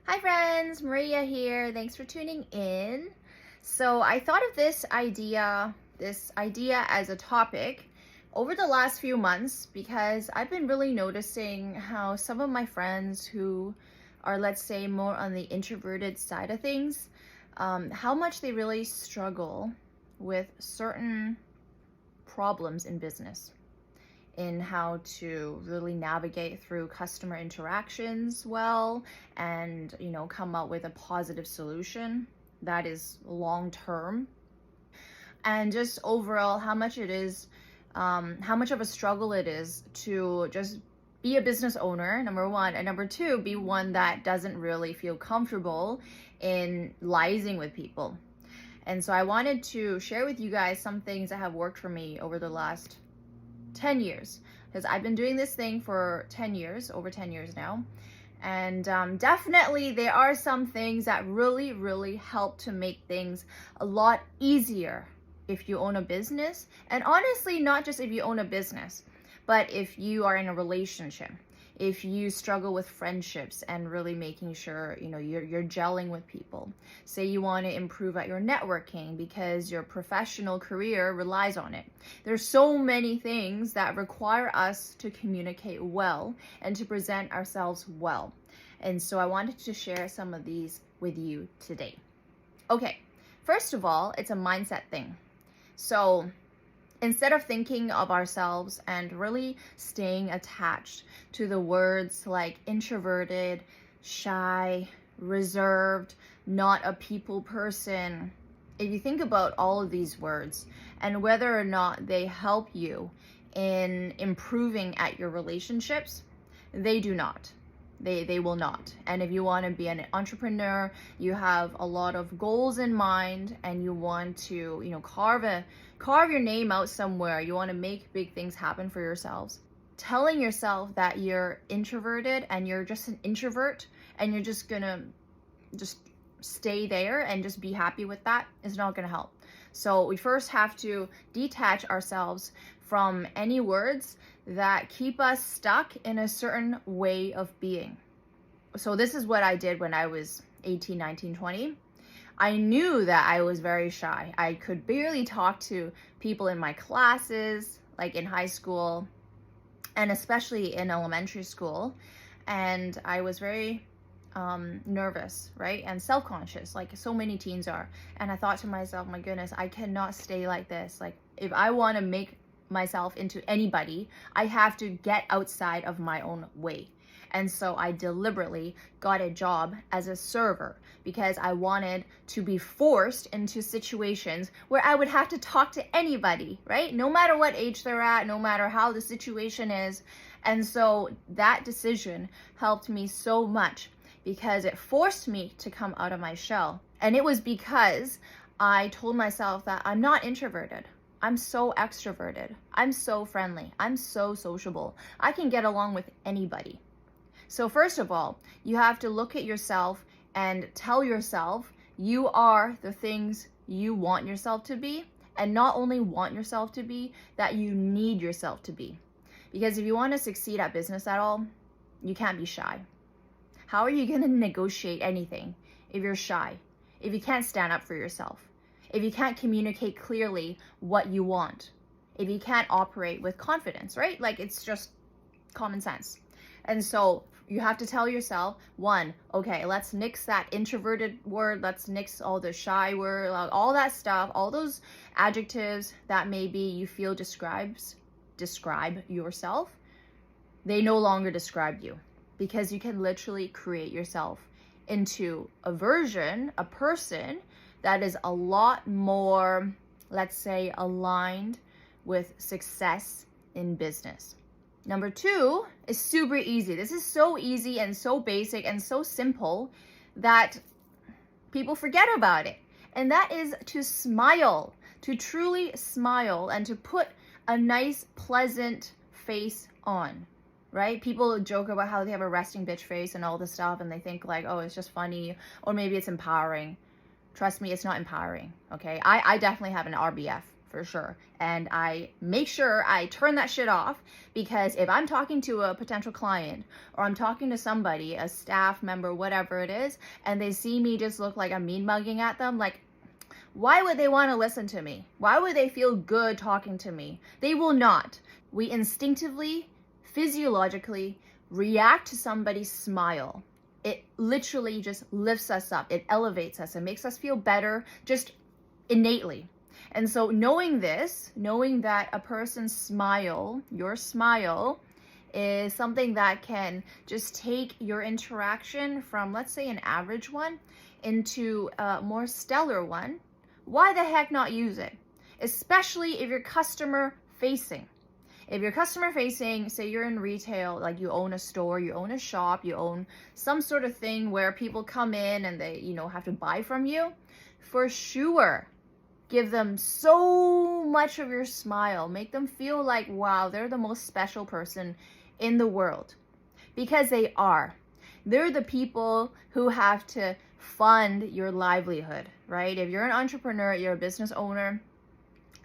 Hi friends, Maria here. Thanks for tuning in. So I thought of this idea as a topic over the last few months because I've been really noticing how some of my friends who are, let's say, more on the introverted side of things, how much they really struggle with certain problems in business, in how to really navigate through customer interactions well and come up with a positive solution that is long term, and just overall how much of a struggle it is to just be a business owner, number one, and number two, be one that doesn't really feel comfortable in liaising with people. And so I wanted to share with you guys some things that have worked for me over the last 10 years, because I've been doing this thing for 10 years, over 10 years now. And definitely there are some things that really help to make things a lot easier if you own a business. And honestly, not just if you own a business, but if you are in a relationship, if you struggle with friendships and really making sure you're gelling with people. Say you want to improve at your networking because your professional career relies on it. There's so many things that require us to communicate well and to present ourselves well. And so I wanted to share some of these with you today. Okay, first of all, it's a mindset thing. So instead of thinking of ourselves and really staying attached to the words like introverted, shy, reserved, not a people person, if you think about all of these words and whether or not they help you in improving at your relationships, they do not. They will not. And if you want to be an entrepreneur, you have a lot of goals in mind and you want to, carve your name out somewhere. You want to make big things happen for yourselves. Telling yourself that you're introverted and you're just an introvert and you're just gonna just stay there and just be happy with that is not gonna help. So we first have to detach ourselves from any words that keep us stuck in a certain way of being. So this is what I did when I was 18, 19, 20. I knew that I was very shy. I could barely talk to people in my classes, like in high school and especially in elementary school. And I was very nervous, right? And self-conscious, like so many teens are. And I thought to myself, my goodness, I cannot stay like this. Like if I want to make myself into anybody, I have to get outside of my own way. And so I deliberately got a job as a server because I wanted to be forced into situations where I would have to talk to anybody, right? No matter what age they're at, no matter how the situation is. And so that decision helped me so much because it forced me to come out of my shell. And it was because I told myself that I'm not introverted. I'm so extroverted. I'm so friendly. I'm so sociable. I can get along with anybody. So first of all, you have to look at yourself and tell yourself you are the things you want yourself to be, and not only want yourself to be, that you need yourself to be. Because if you want to succeed at business at all, you can't be shy. How are you going to negotiate anything if you're shy? If you can't stand up for yourself? If you can't communicate clearly what you want? If you can't operate with confidence, right? Like it's just common sense. And so you have to tell yourself, one, okay, let's nix that introverted word. Let's nix all the shy word, all that stuff, all those adjectives that maybe you feel describe yourself. They no longer describe you because you can literally create yourself into a version, a person that is a lot more, let's say, aligned with success in business. Number two is super easy. This is so easy and so basic and so simple that people forget about it. And that is to smile, to truly smile and to put a nice, pleasant face on, right? People joke about how they have a resting bitch face and all this stuff, and they think like, oh, it's just funny, or maybe it's empowering. Trust me, it's not empowering, okay? I definitely have an RBF for sure. And I make sure I turn that shit off, because if I'm talking to a potential client or I'm talking to somebody, a staff member, whatever it is, and they see me just look like I'm mean mugging at them, like, why would they want to listen to me? Why would they feel good talking to me? They will not. We instinctively, physiologically react to somebody's smile. It literally just lifts us up. It elevates us. It makes us feel better just innately. And so knowing this, knowing that a person's smile, your smile, is something that can just take your interaction from, let's say, an average one into a more stellar one, why the heck not use it? Especially if you're customer facing. If you're customer facing, say you're in retail, like you own a store, you own a shop, you own some sort of thing where people come in and they, have to buy from you, for sure, give them so much of your smile. Make them feel like, wow, they're the most special person in the world. Because they are. They're the people who have to fund your livelihood, right? If you're an entrepreneur, you're a business owner,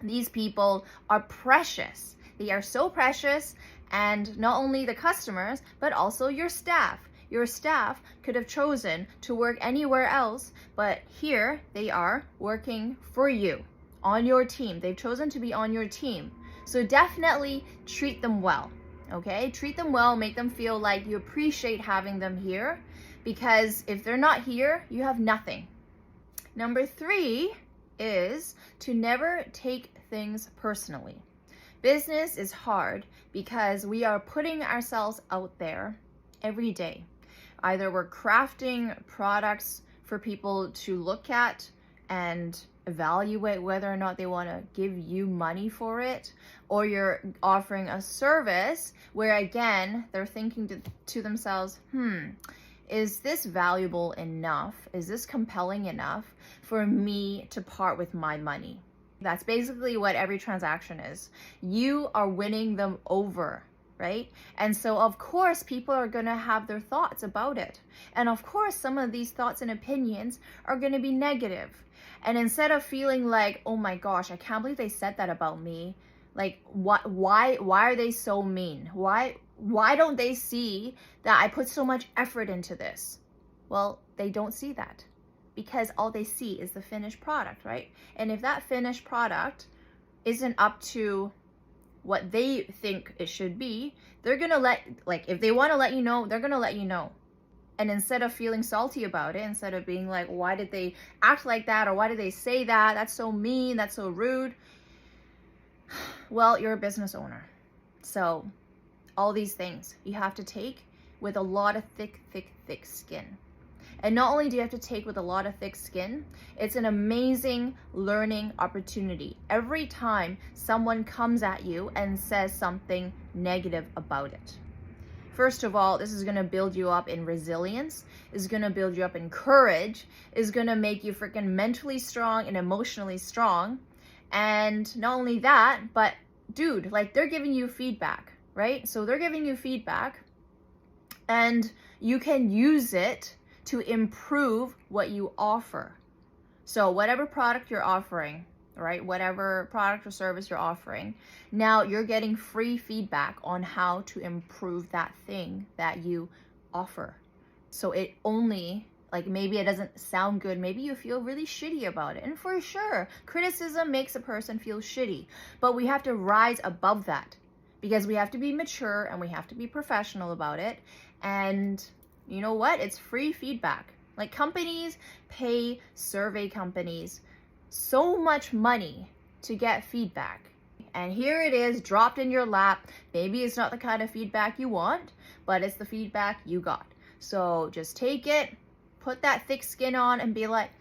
these people are precious. They are so precious, and not only the customers, but also your staff. Your staff could have chosen to work anywhere else, but here they are working for you, on your team. They've chosen to be on your team. So definitely treat them well, okay? Treat them well, make them feel like you appreciate having them here, because if they're not here, you have nothing. Number 3 is to never take things personally. Business is hard because we are putting ourselves out there every day. Either we're crafting products for people to look at and evaluate whether or not they want to give you money for it, or you're offering a service where, again, they're thinking to themselves, is this valuable enough? Is this compelling enough for me to part with my money? That's basically what every transaction is. You are winning them over, right? And so, of course, people are going to have their thoughts about it. And of course, some of these thoughts and opinions are going to be negative. And instead of feeling like, oh my gosh, I can't believe they said that about me. Like, why are they so mean? Why don't they see that I put so much effort into this? Well, they don't see that, because all they see is the finished product, right? And if that finished product isn't up to what they think it should be, they're gonna if they want to let you know, they're gonna let you know. And instead of feeling salty about it, instead of being like, why did they act like that? Or why did they say that? That's so mean, that's so rude. Well, you're a business owner. So all these things you have to take with a lot of thick skin. And not only do you have to take with a lot of thick skin, it's an amazing learning opportunity every time someone comes at you and says something negative about it. First of all, this is going to build you up in resilience, is going to build you up in courage, is going to make you freaking mentally strong and emotionally strong. And not only that, but dude, they're giving you feedback, right? So they're giving you feedback, and you can use it to improve what you offer. So whatever product you're offering, right? Whatever product or service you're offering, now you're getting free feedback on how to improve that thing that you offer. So it only, maybe it doesn't sound good. Maybe you feel really shitty about it. And for sure, criticism makes a person feel shitty. But we have to rise above that, because we have to be mature and we have to be professional about it. And you know what? It's free feedback. Companies pay survey companies so much money to get feedback. And here it is, dropped in your lap. Maybe it's not the kind of feedback you want, but it's the feedback you got. So just take it, put that thick skin on, and be like,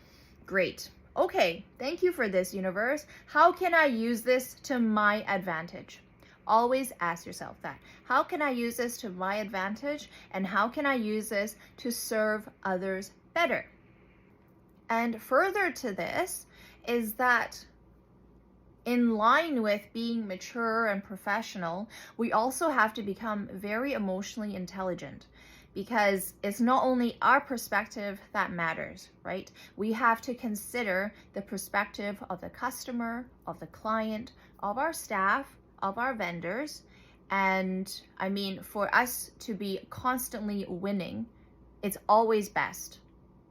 great. Okay, thank you for this, universe. How can I use this to my advantage? Always ask yourself that. How can I use this to my advantage? And how can I use this to serve others better? And further to this is that in line with being mature and professional, we also have to become very emotionally intelligent, because it's not only our perspective that matters, right? We have to consider the perspective of the customer, of the client, of our staff, of our vendors. And I mean, for us to be constantly winning, it's always best.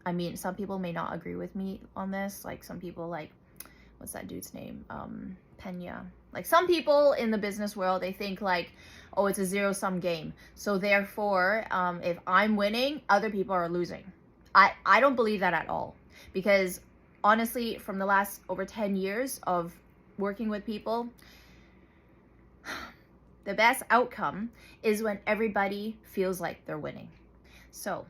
I mean, some people may not agree with me on this. Like some people like, what's that dude's name? Pena. Like some people in the business world, they think like, oh, it's a zero-sum game. So therefore, if I'm winning, other people are losing. I don't believe that at all. Because honestly, from the last over 10 years of working with people, the best outcome is when everybody feels like they're winning. So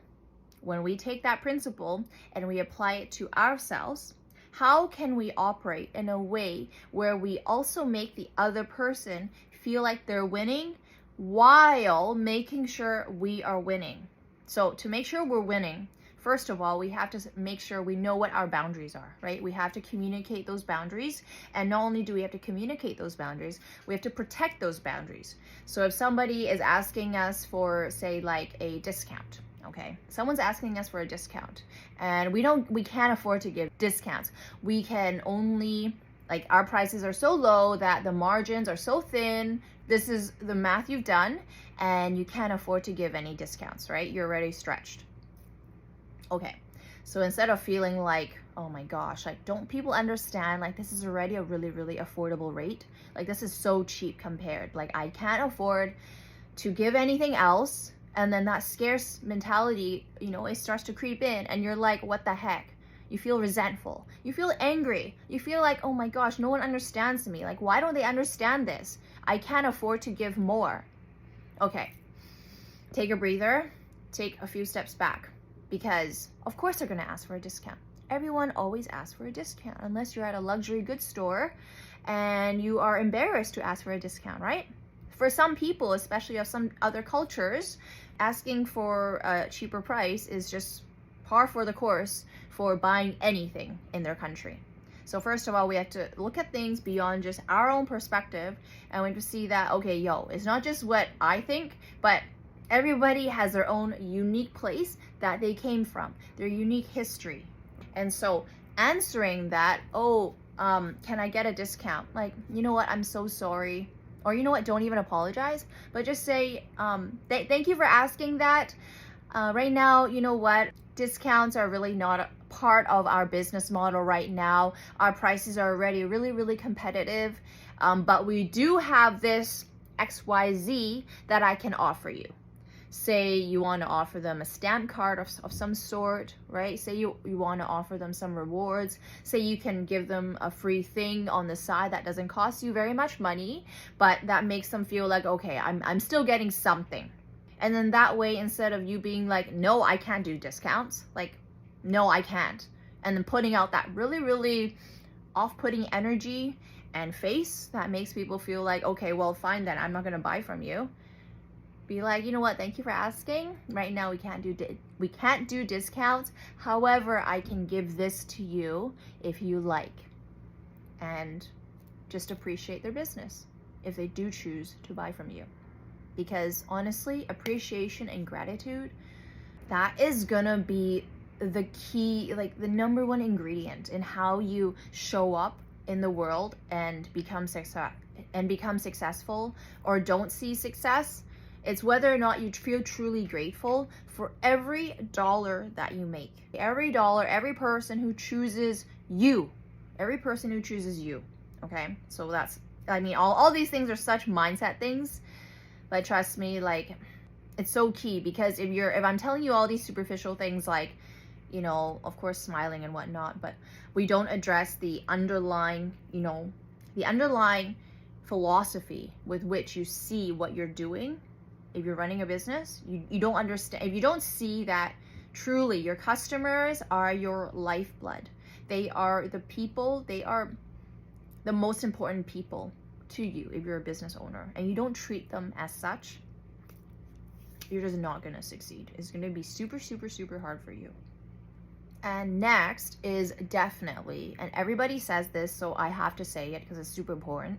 when we take that principle and we apply it to ourselves, how can we operate in a way where we also make the other person feel like they're winning while making sure we are winning? So to make sure we're winning, first of all, we have to make sure we know what our boundaries are, right? We have to communicate those boundaries. And not only do we have to communicate those boundaries, we have to protect those boundaries. So if somebody is asking us for, say, like a discount, okay, someone's asking us for a discount and we can't afford to give discounts. We can only, like, our prices are so low that the margins are so thin. This is the math you've done and you can't afford to give any discounts, right? You're already stretched. Okay, so instead of feeling like, oh my gosh, like, don't people understand, like, this is already a really, really affordable rate. Like, this is so cheap compared. Like, I can't afford to give anything else. And then that scarce mentality, you know, it starts to creep in and you're like, what the heck? You feel resentful. You feel angry. You feel like, oh my gosh, no one understands me. Like, why don't they understand this? I can't afford to give more. Okay, take a breather, take a few steps back, because of course they're gonna ask for a discount. Everyone always asks for a discount unless you're at a luxury goods store and you are embarrassed to ask for a discount, right? For some people, especially of some other cultures, asking for a cheaper price is just par for the course for buying anything in their country. So first of all, we have to look at things beyond just our own perspective, and we have to see that, okay, it's not just what I think, but everybody has their own unique place that they came from, their unique history. And so answering that, can I get a discount? Like, you know what, I'm so sorry. Or you know what, don't even apologize, but just say, thank you for asking that. Right now, you know what, discounts are really not a part of our business model right now. Our prices are already really, really competitive, but we do have this XYZ that I can offer you. Say you want to offer them a stamp card of some sort, right? Say you want to offer them some rewards. Say you can give them a free thing on the side that doesn't cost you very much money, but that makes them feel like, okay, I'm still getting something. And then that way, instead of you being like, no, I can't do discounts, like, no, I can't, and then putting out that really, really off-putting energy and face that makes people feel like, okay, well, fine then, I'm not gonna buy from you. Be like, you know what, thank you for asking. Right now we can't do discounts. However, I can give this to you if you like. And just appreciate their business if they do choose to buy from you. Because honestly, appreciation and gratitude, that is gonna be the key, like the number one ingredient in how you show up in the world and become successful or don't see success. It's whether or not you feel truly grateful for every dollar that you make. Every dollar, every person who chooses you. Okay? So that's, I mean, all these things are such mindset things, but trust me, like, it's so key, because if I'm telling you all these superficial things, like, you know, of course smiling and whatnot, but we don't address the underlying philosophy with which you see what you're doing. If you're running a business, you don't understand, if you don't see that truly your customers are your lifeblood. They are the people, they are the most important people to you if you're a business owner, and you don't treat them as such, you're just not gonna succeed. It's gonna be super, super, super hard for you. And next is definitely, and everybody says this, so I have to say it because it's super important,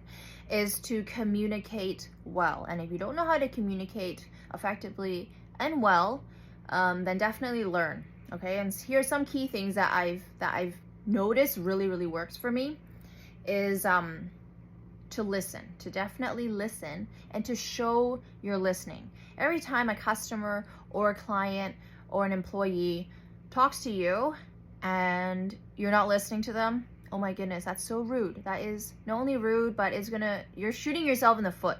is to communicate well. And if you don't know how to communicate effectively and well, then definitely learn. Okay, and here's some key things that I've noticed really works for me is to listen, to definitely listen, and to show you're listening. Every time a customer or a client or an employee talks to you and you're not listening to them, oh my goodness, that's so rude. That is not only rude, but you're shooting yourself in the foot,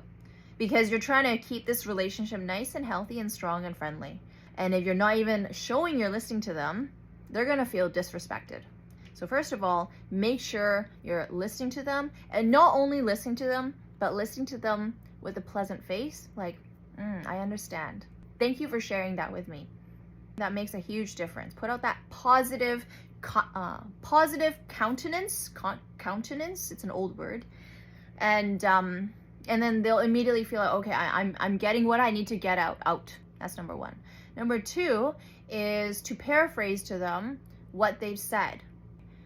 because you're trying to keep this relationship nice and healthy and strong and friendly. And if you're not even showing you're listening to them, they're gonna feel disrespected. So first of all, make sure you're listening to them, and not only listening to them, but listening to them with a pleasant face, like, I understand. Thank you for sharing that with me. That makes a huge difference. Put out that positive countenance. Countenance, it's an old word. And then they'll immediately feel like, okay, I'm getting what I need to get out. That's number one. Number two is to paraphrase to them what they've said.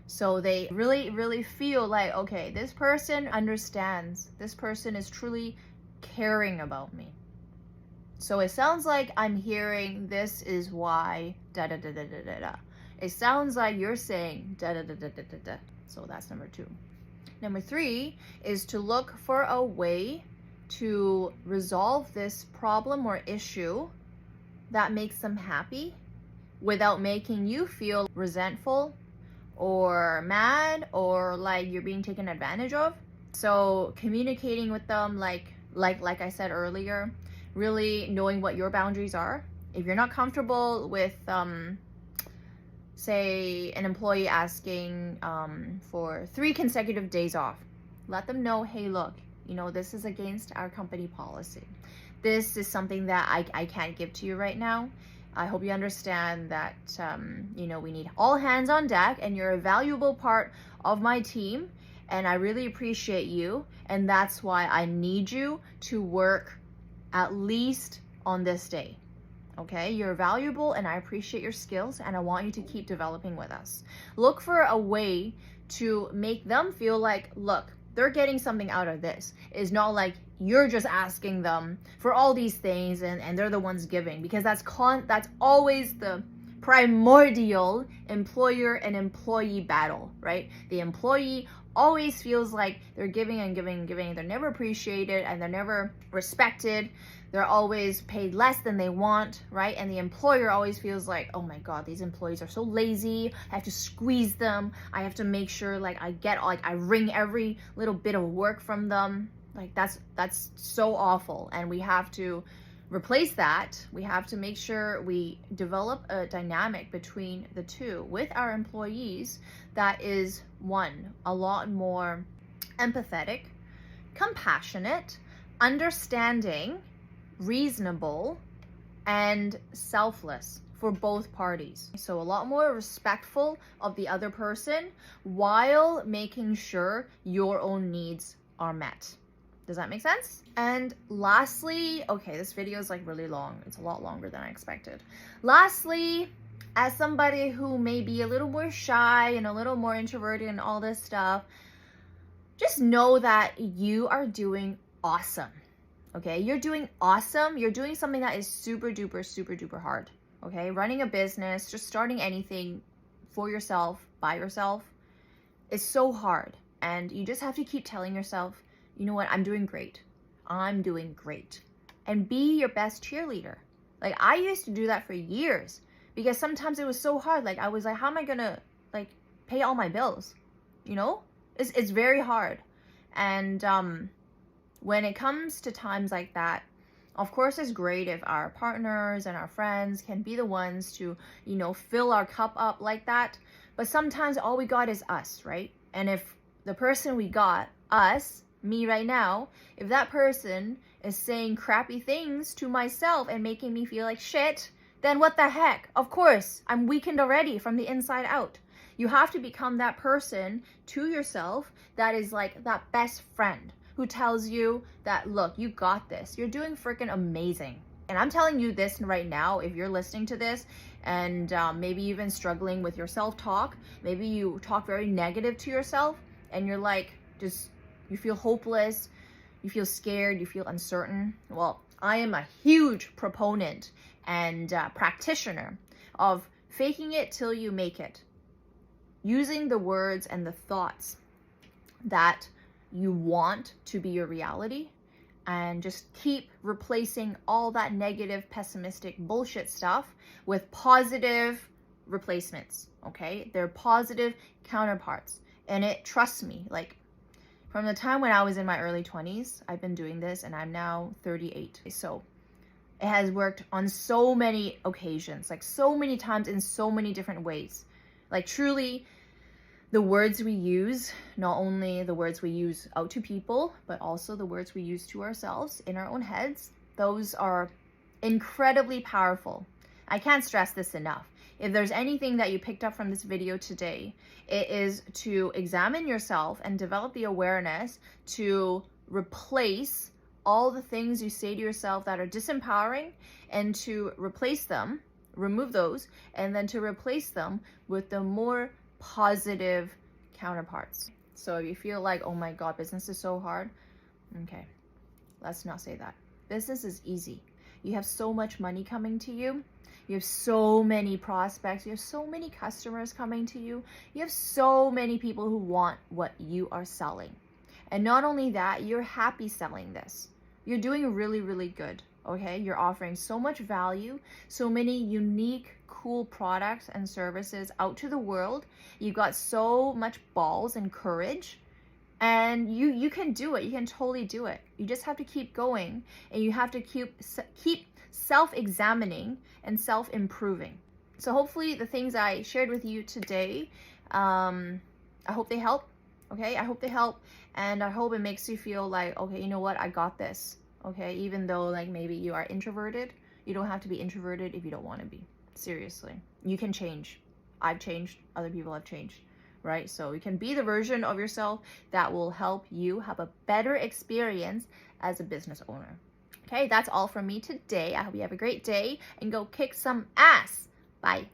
So they really feel like, okay, this person understands. This person is truly caring about me. So it sounds like I'm hearing, this is why da da da da da da da. It sounds like you're saying da da da da da da da. So that's number two. Number three is to look for a way to resolve this problem or issue that makes them happy without making you feel resentful or mad or like you're being taken advantage of. So communicating with them like I said earlier, really knowing what your boundaries are. If you're not comfortable with say an employee asking for 3 consecutive days off, let them know, hey, look, this is against our company policy. This is something that I can't give to you right now. I hope you understand that, we need all hands on deck, and you're a valuable part of my team, and I really appreciate you, and that's why I need you to work at least on this day. Okay, you're valuable and I appreciate your skills, and I want you to keep developing with us. Look for a way to make them feel like, look, they're getting something out of this. It's not like you're just asking them for all these things and they're the ones giving, because that's always the primordial employer and employee battle, right? The employee always feels like they're giving and giving and giving. They're never appreciated and they're never respected. They're always paid less than they want, right? And the employer always feels like, oh my God, these employees are so lazy. I have to squeeze them. I have to make sure I wring every little bit of work from them. Like that's so awful. And we have to replace that. We have to make sure we develop a dynamic between the two with our employees that is, one, a lot more empathetic, compassionate, understanding, reasonable, and selfless for both parties. So a lot more respectful of the other person while making sure your own needs are met. Does that make sense? And lastly, okay, this video is really long. It's a lot longer than I expected. Lastly, as somebody who may be a little more shy and a little more introverted and all this stuff, just know that you are doing awesome. Okay, you're doing awesome. You're doing something that is super duper hard. Okay, running a business, just starting anything for yourself, by yourself, is so hard. And you just have to keep telling yourself, you know what, I'm doing great. I'm doing great. And be your best cheerleader. I used to do that for years because sometimes it was so hard. I was like, how am I gonna pay all my bills? It's very hard. And when it comes to times like that, of course, it's great if our partners and our friends can be the ones to, fill our cup up like that. But sometimes all we got is us, right? And if the person we got, us, me right now, if that person is saying crappy things to myself and making me feel like shit, then what the heck? Of course, I'm weakened already from the inside out. You have to become that person to yourself that is that best friend who tells you that, look, you got this. You're doing freaking amazing. And I'm telling you this right now, if you're listening to this and maybe you've been struggling with your self-talk, maybe you talk very negative to yourself and you're you feel hopeless, you feel scared, you feel uncertain. Well, I am a huge proponent and practitioner of faking it till you make it. Using the words and the thoughts that you want to be your reality, and just keep replacing all that negative, pessimistic bullshit stuff with positive replacements, okay? They're positive counterparts. And trust me, like from the time when I was in my early 20s, I've been doing this and I'm now 38. So it has worked on so many occasions, like so many times in so many different ways. Like truly, the words we use, not only the words we use out to people, but also the words we use to ourselves in our own heads, those are incredibly powerful. I can't stress this enough. If there's anything that you picked up from this video today, it is to examine yourself and develop the awareness to replace all the things you say to yourself that are disempowering, and to replace them, remove those, and then to replace them with the more positive counterparts. So if you feel like, oh my God, business is so hard, okay, let's not say that. Business is easy. You have so much money coming to you. You have so many prospects. You have so many customers coming to you. You have so many people who want what you are selling. And not only that, you're happy selling this. You're doing really, really good. Okay, you're offering so much value, so many unique, cool products and services out to the world. You've got so much balls and courage, and you can do it. You can totally do it. You just have to keep going, and you have to keep self-examining and self-improving. So hopefully the things I shared with you today, I hope they help. Okay, I hope they help, and I hope it makes you feel like, okay, you know what, I got this. Okay, even though like maybe you are introverted, you don't have to be introverted if you don't want to be. Seriously, you can change. I've changed, other people have changed, right? So you can be the version of yourself that will help you have a better experience as a business owner. Okay, that's all from me today. I hope you have a great day and go kick some ass. Bye.